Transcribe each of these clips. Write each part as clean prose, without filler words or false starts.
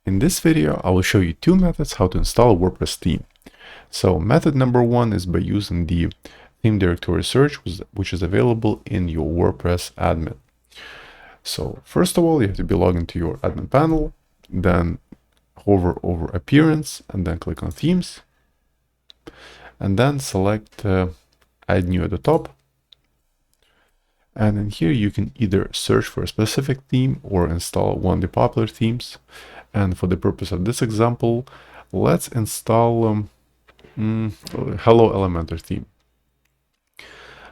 In this video, I will show you two methods how to install a WordPress theme. So method number one is by using the theme directory search, which is available in your WordPress admin. So first of all, you have to be logged into your admin panel, then hover over appearance and then click on themes, and then select add new at the top. And in here you can either search for a specific theme or install one of the popular themes. And for the purpose of this example, let's install Hello Elementor theme.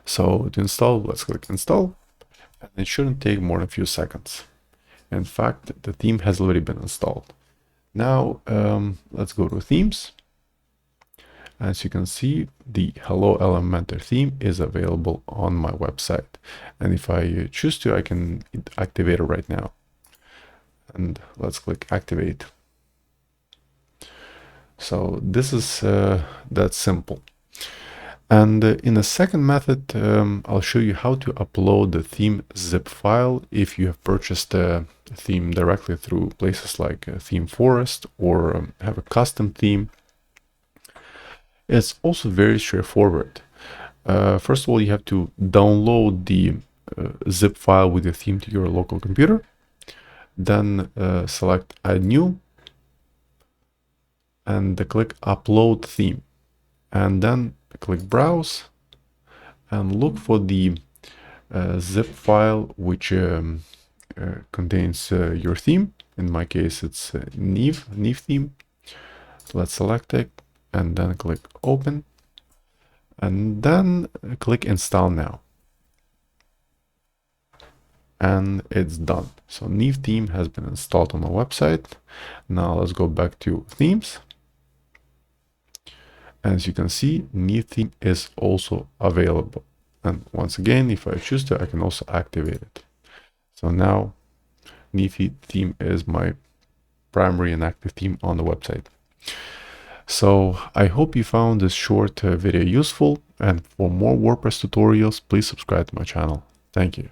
So to install, let's click install, and it shouldn't take more than a few seconds. In fact, the theme has already been installed. Now let's go to themes. As you can see, the Hello Elementor theme is available on my website. And if I choose to, I can activate it right now. And let's click activate. So this is that simple. And in the second method, I'll show you how to upload the theme zip file if you have purchased a theme directly through places like Theme Forest or have a custom theme. It's also very straightforward. First of all, you have to download the zip file with your theme to your local computer. Then select add new and click upload theme, and then click browse and look for the zip file which contains your theme. In my case, it's Neve theme. Let's select it and then click open, and then click install now. And it's done. So Neve theme has been installed on my website. Now let's go back to themes. As you can see, Neve theme is also available. And once again, if I choose to, I can also activate it. So now Neve theme is my primary and active theme on the website. So I hope you found this short video useful, and for more WordPress tutorials, please subscribe to my channel. Thank you.